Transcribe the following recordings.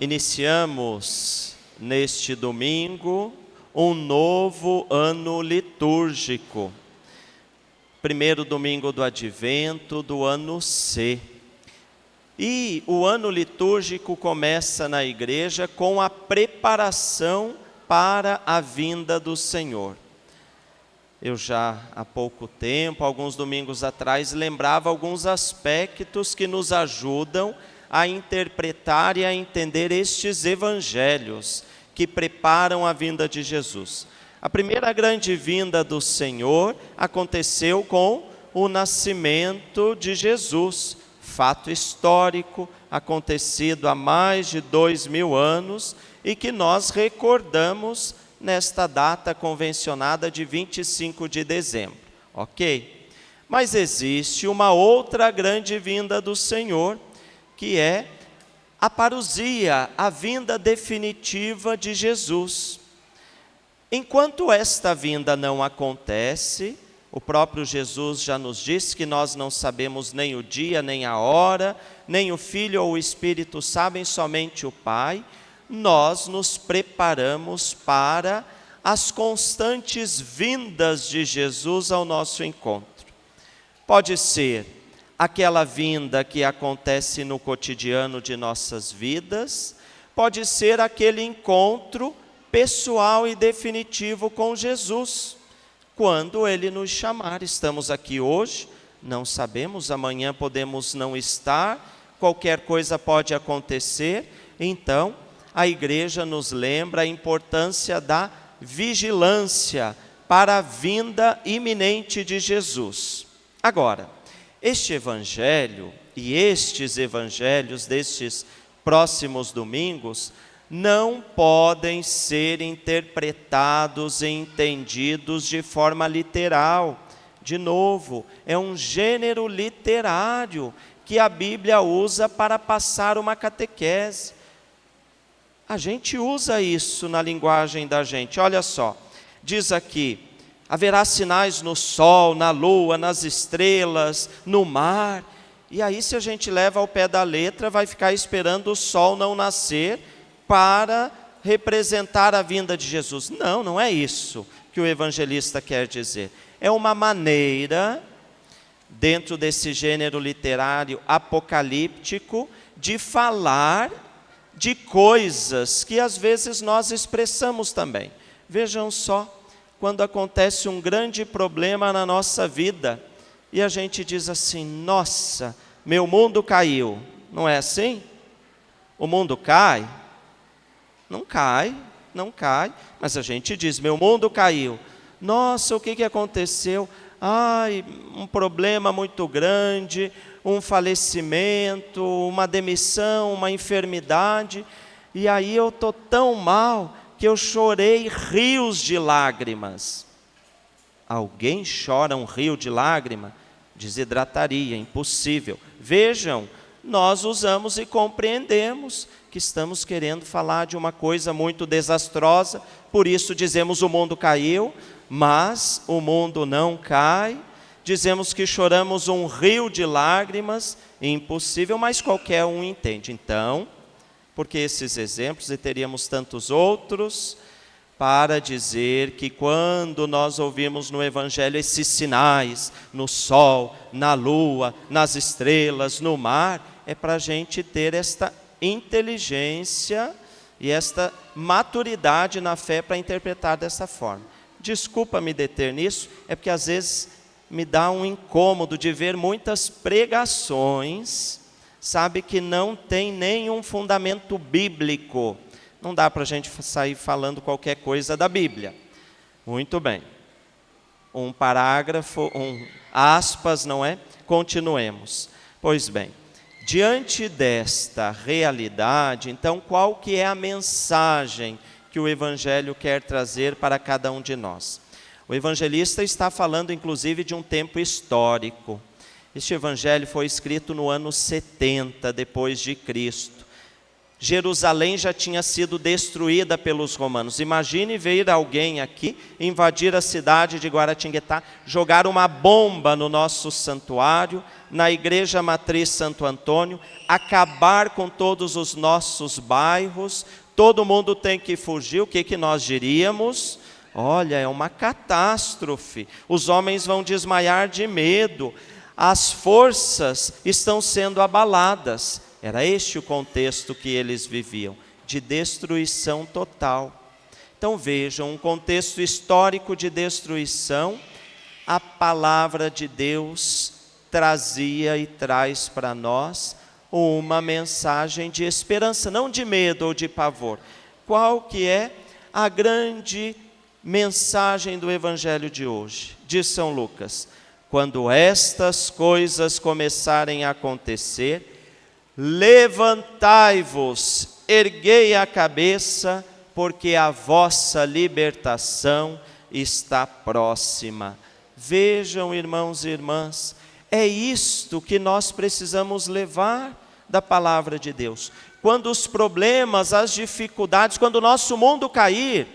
Iniciamos neste domingo um novo ano litúrgico. Primeiro domingo do Advento do ano C. E o ano litúrgico começa na igreja com a preparação para a vinda do Senhor. Eu já há pouco tempo, alguns domingos atrás, lembrava alguns aspectos que nos ajudam a interpretar e a entender estes evangelhos que preparam a vinda de Jesus. A primeira grande vinda do Senhor aconteceu com o nascimento de Jesus, fato histórico acontecido há mais de 2000 anos e que nós recordamos nesta data convencionada de 25 de dezembro, ok? Mas existe uma outra grande vinda do Senhor, que é a parousia, a vinda definitiva de Jesus. Enquanto esta vinda não acontece, o próprio Jesus já nos disse que nós não sabemos nem o dia, nem a hora, nem o Filho ou o Espírito sabem, somente o Pai. Nós nos preparamos para as constantes vindas de Jesus ao nosso encontro. Pode ser aquela vinda que acontece no cotidiano de nossas vidas, pode ser aquele encontro pessoal e definitivo com Jesus, quando Ele nos chamar. Estamos aqui hoje, não sabemos, amanhã podemos não estar, qualquer coisa pode acontecer. Então, a igreja nos lembra a importância da vigilância para a vinda iminente de Jesus. Agora, este evangelho e estes evangelhos destes próximos domingos não podem ser interpretados e entendidos de forma literal. De novo, é um gênero literário que a Bíblia usa para passar uma catequese. A gente usa isso na linguagem da gente. Olha só, diz aqui: haverá sinais no sol, na lua, nas estrelas, no mar. E aí, se a gente leva ao pé da letra, vai ficar esperando o sol não nascer para representar a vinda de Jesus. Não, não é isso que o evangelista quer dizer. É uma maneira, dentro desse gênero literário apocalíptico, de falar de coisas que às vezes nós expressamos também. Vejam só, quando acontece um grande problema na nossa vida e a gente diz assim: nossa, meu mundo caiu. Não é assim? O mundo cai? Não cai, não cai, mas a gente diz: meu mundo caiu. Nossa, o que aconteceu? Ai, um problema muito grande, um falecimento, uma demissão, uma enfermidade, e aí eu estou tão mal que eu chorei rios de lágrimas. Alguém chora um rio de lágrima? Desidrataria, impossível. Vejam, nós usamos e compreendemos que estamos querendo falar de uma coisa muito desastrosa, por isso dizemos: o mundo caiu, mas o mundo não cai. Dizemos que choramos um rio de lágrimas, impossível, mas qualquer um entende. Então, porque esses exemplos, e teríamos tantos outros, para dizer que quando nós ouvimos no Evangelho esses sinais, no sol, na lua, nas estrelas, no mar, é para a gente ter esta inteligência e esta maturidade na fé para interpretar dessa forma. Desculpa me deter nisso, é porque às vezes me dá um incômodo de ver muitas pregações, sabe, que não tem nenhum fundamento bíblico. Não dá para a gente sair falando qualquer coisa da Bíblia. Muito bem. Um parágrafo, aspas, não é? Continuemos. Pois bem, diante desta realidade, então, qual que é a mensagem que o Evangelho quer trazer para cada um de nós? O evangelista está falando, inclusive, de um tempo histórico. Este Evangelho foi escrito no ano 70 depois de Cristo. Jerusalém já tinha sido destruída pelos romanos. Imagine ver alguém aqui invadir a cidade de Guaratinguetá, jogar uma bomba no nosso santuário, na igreja matriz Santo Antônio, acabar com todos os nossos bairros, todo mundo tem que fugir. O que nós diríamos? Olha, é uma catástrofe, os homens vão desmaiar de medo, as forças estão sendo abaladas. Era este o contexto que eles viviam, de destruição total. Então vejam, um contexto histórico de destruição, a palavra de Deus trazia e traz para nós uma mensagem de esperança, não de medo ou de pavor. Qual que é a grande mensagem do Evangelho de hoje? Diz São Lucas: quando estas coisas começarem a acontecer, levantai-vos, erguei a cabeça, porque a vossa libertação está próxima. Vejam, irmãos e irmãs, é isto que nós precisamos levar da palavra de Deus. Quando os problemas, as dificuldades, quando o nosso mundo cair,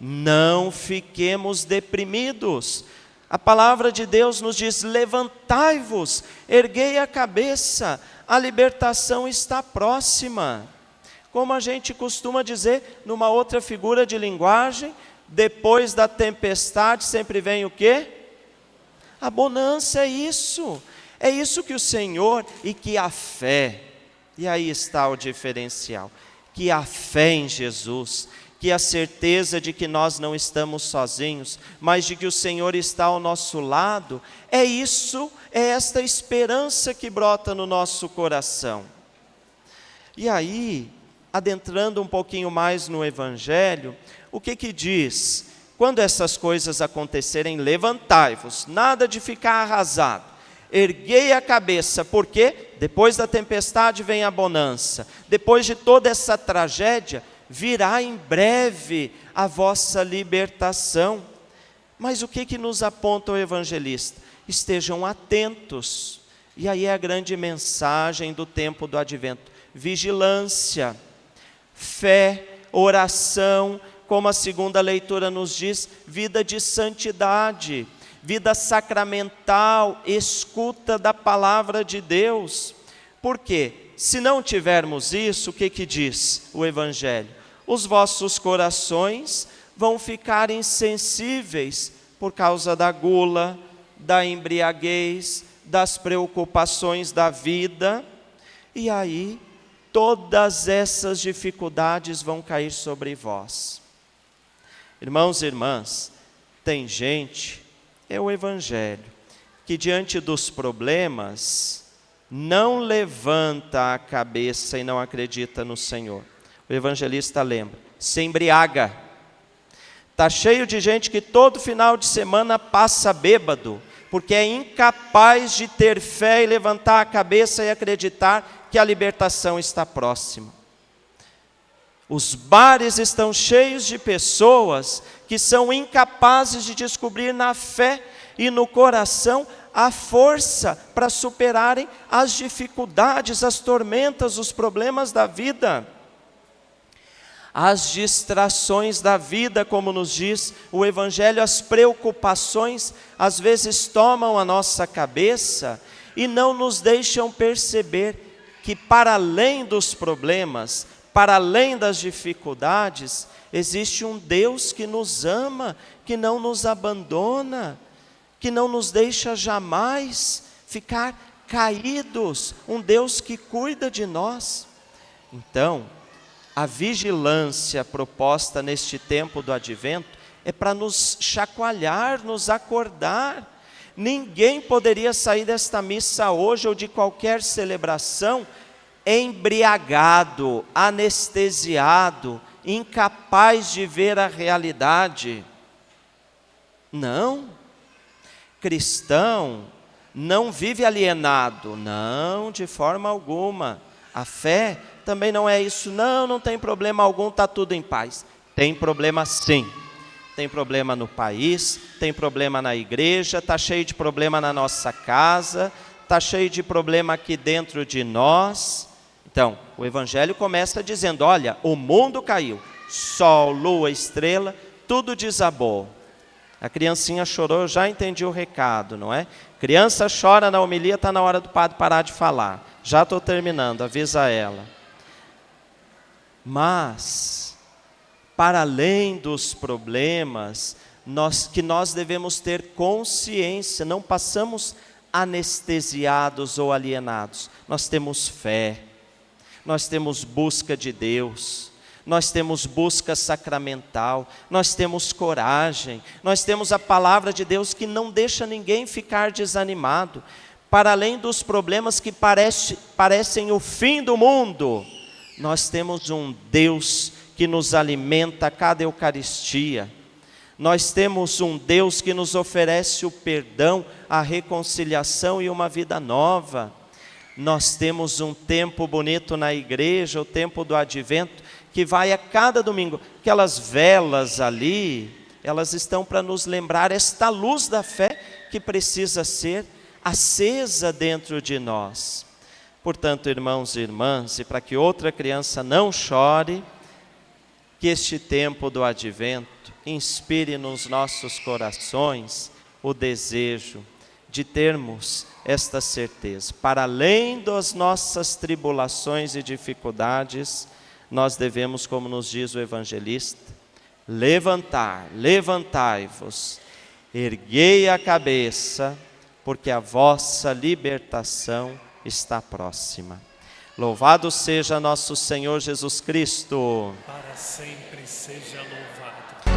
não fiquemos deprimidos. A palavra de Deus nos diz: levantai-vos, erguei a cabeça, a libertação está próxima. Como a gente costuma dizer numa outra figura de linguagem, depois da tempestade sempre vem o quê? A bonança. É isso que o Senhor, e que a fé, e aí está o diferencial, que a fé em Jesus, que a certeza de que nós não estamos sozinhos, mas de que o Senhor está ao nosso lado, é esta esperança que brota no nosso coração. E aí, adentrando um pouquinho mais no Evangelho, o que diz? Quando essas coisas acontecerem, levantai-vos, nada de ficar arrasado, erguei a cabeça, porque depois da tempestade vem a bonança, depois de toda essa tragédia, virá em breve a vossa libertação. Mas o que nos aponta o evangelista? Estejam atentos. E aí é a grande mensagem do tempo do advento: vigilância, fé, oração, como a segunda leitura nos diz, vida de santidade, vida sacramental, escuta da palavra de Deus. Por quê? Se não tivermos isso, o que diz o Evangelho? Os vossos corações vão ficar insensíveis por causa da gula, da embriaguez, das preocupações da vida, e aí todas essas dificuldades vão cair sobre vós. Irmãos e irmãs, tem gente, é o Evangelho, que diante dos problemas não levanta a cabeça e não acredita no Senhor. O evangelista lembra, se embriaga. Está cheio de gente que todo final de semana passa bêbado, porque é incapaz de ter fé e levantar a cabeça e acreditar que a libertação está próxima. Os bares estão cheios de pessoas que são incapazes de descobrir na fé e no coração a força para superarem as dificuldades, as tormentas, os problemas da vida. As distrações da vida, como nos diz o Evangelho, as preocupações, às vezes tomam a nossa cabeça e não nos deixam perceber que para além dos problemas, para além das dificuldades, existe um Deus que nos ama, que não nos abandona, que não nos deixa jamais ficar caídos, um Deus que cuida de nós. Então, a vigilância proposta neste tempo do advento é para nos chacoalhar, nos acordar. Ninguém poderia sair desta missa hoje ou de qualquer celebração embriagado, anestesiado, incapaz de ver a realidade. Não. Cristão não vive alienado, não, de forma alguma. A fé também não é isso, não tem problema algum, está tudo em paz. Tem problema sim, tem problema no país, tem problema na igreja, está cheio de problema na nossa casa, está cheio de problema aqui dentro de nós. Então, o Evangelho começa dizendo, olha, o mundo caiu, sol, lua, estrela, tudo desabou. A criancinha chorou, eu já entendi o recado, não é? Criança chora na homilia, está na hora do padre parar de falar. Já estou terminando, avisa ela. Mas, para além dos problemas, nós devemos ter consciência, não passamos anestesiados ou alienados. Nós temos fé, nós temos busca de Deus, nós temos busca sacramental, nós temos coragem, nós temos a palavra de Deus que não deixa ninguém ficar desanimado. Para além dos problemas que parecem o fim do mundo, nós temos um Deus que nos alimenta a cada Eucaristia. Nós temos um Deus que nos oferece o perdão, a reconciliação e uma vida nova. Nós temos um tempo bonito na igreja, o tempo do Advento, que vai a cada domingo. Aquelas velas ali, elas estão para nos lembrar esta luz da fé que precisa ser acesa dentro de nós. Portanto, irmãos e irmãs, e para que outra criança não chore, que este tempo do Advento inspire nos nossos corações o desejo de termos esta certeza. Para além das nossas tribulações e dificuldades, nós devemos, como nos diz o evangelista, levantai-vos, erguei a cabeça, porque a vossa libertação está próxima. Louvado seja nosso Senhor Jesus Cristo. Para sempre seja louvado.